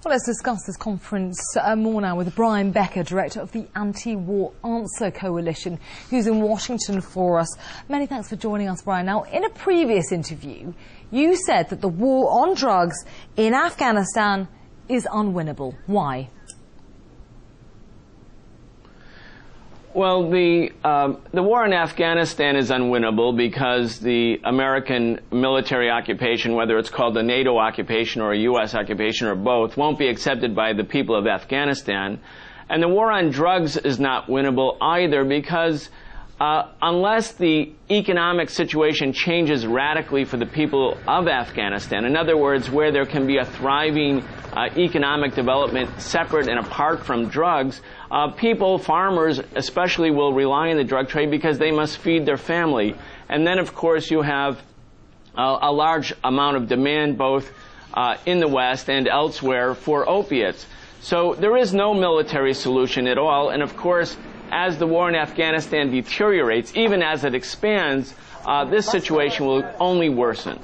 Well, let's discuss this conference more now with Brian Becker, Director of the Anti-War Answer Coalition, who's in Washington for us. Many thanks for joining us, Brian. Now, in a previous interview, you said that the war on drugs in Afghanistan is unwinnable. Why? Well, the war in Afghanistan is unwinnable because the American military occupation, whether it's called a NATO occupation or a U.S. occupation or both, won't be accepted by the people of Afghanistan. And the war on drugs is not winnable either because unless the economic situation changes radically for the people of Afghanistan, in other words, where there can be a thriving economic development separate and apart from drugs, people, farmers especially, will rely on the drug trade because they must feed their family. And then, of course, you have a large amount of demand both in the West and elsewhere for opiates. So there is no military solution at all. And, of course, as the war in Afghanistan deteriorates, even as it expands, this situation will only worsen.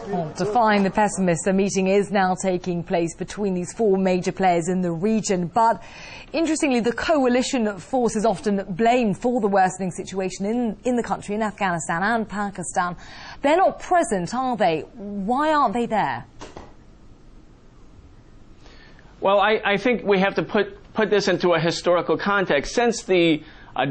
Well, defying the pessimists, a meeting is now taking place between these four major players in the region. But interestingly, the coalition force is often blamed for the worsening situation in the country, in Afghanistan and Pakistan. They're not present, are they? Why aren't they there? Well, I think we have to put this into a historical context. Since the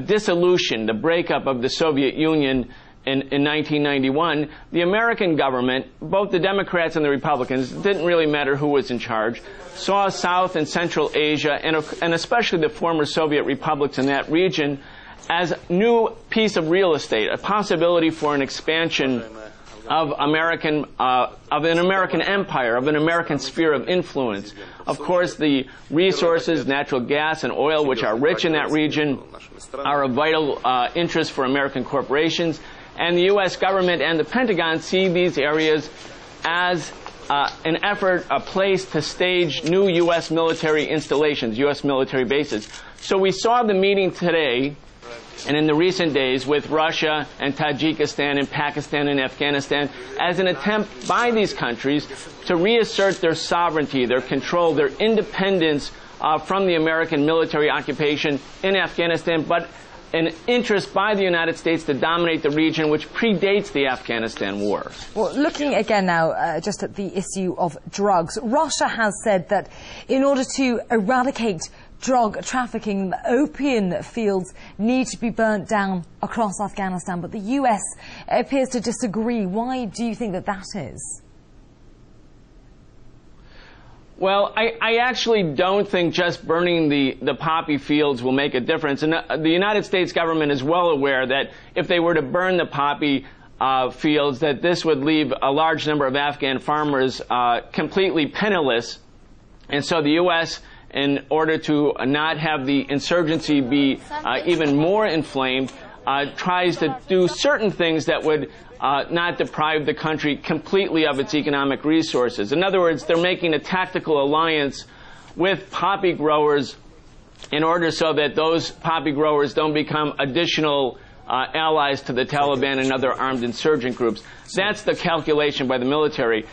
dissolution, the breakup of the Soviet Union in 1991, the American government, both the Democrats and the Republicans, didn't really matter who was in charge, saw South and Central Asia, and especially the former Soviet republics in that region, as a new piece of real estate, a possibility for an expansion of an American empire, of an American sphere of influence. Of course, the resources, natural gas and oil, which are rich in that region, are of vital interest for American corporations. And the U.S. government and the Pentagon see these areas as an effort, a place to stage new U.S. military installations, U.S. military bases. So we saw the meeting today and in the recent days with Russia and Tajikistan and Pakistan and Afghanistan as an attempt by these countries to reassert their sovereignty, their control, their independence from the American military occupation in Afghanistan, but an interest by the United States to dominate the region, which predates the Afghanistan war. Well, looking again now just at the issue of drugs, Russia has said that in order to eradicate drug trafficking, opium fields need to be burnt down across Afghanistan, but the US appears to disagree. Why do you think that that is? Well, I actually don't think just burning the poppy fields will make a difference. And the United States government is well aware that if they were to burn the poppy fields, that this would leave a large number of Afghan farmers completely penniless. And so the U.S., in order to not have the insurgency be even more inflamed, tries to do certain things that would not deprive the country completely of its economic resources. In other words, they're making a tactical alliance with poppy growers in order so that those poppy growers don't become additional allies to the Taliban and other armed insurgent groups. That's the calculation by the military.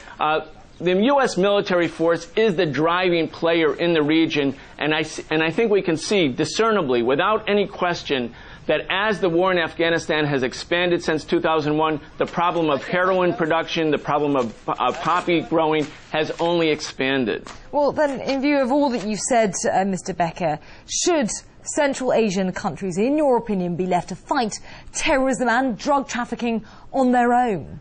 The U.S. military force is the driving player in the region, and I think we can see discernibly, without any question, that as the war in Afghanistan has expanded since 2001, the problem of heroin production, the problem of poppy growing has only expanded. Well, then, in view of all that you've said, Mr. Becker, should Central Asian countries, in your opinion, be left to fight terrorism and drug trafficking on their own?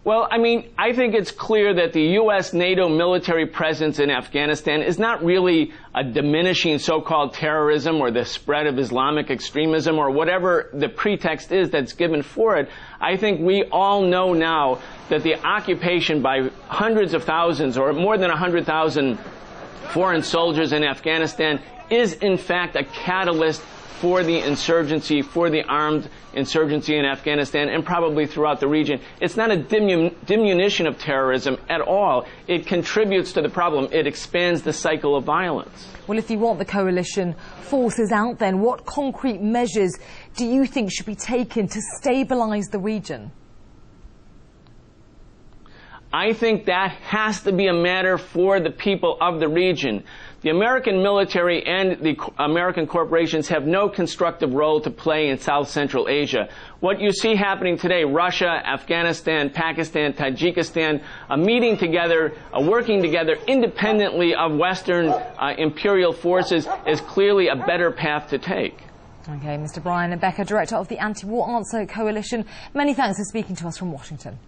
Well, I mean, I think it's clear that the U.S. NATO military presence in Afghanistan is not really a diminishing so-called terrorism or the spread of Islamic extremism or whatever the pretext is that's given for it. I think we all know now that the occupation by hundreds of thousands or more than 100,000 foreign soldiers in Afghanistan is, in fact, a catalyst for the insurgency, for the armed insurgency in Afghanistan and probably throughout the region. It's not a diminution of terrorism at all. It contributes to the problem. It expands the cycle of violence. Well, if you want the coalition forces out, then what concrete measures do you think should be taken to stabilize the region? I think that has to be a matter for the people of the region. The American military and the American corporations have no constructive role to play in South Central Asia. What you see happening today, Russia, Afghanistan, Pakistan, Tajikistan, meeting together, working together independently of Western imperial forces is clearly a better path to take. Okay, Mr. Brian Becker, Director of the Anti-War Answer Coalition, many thanks for speaking to us from Washington.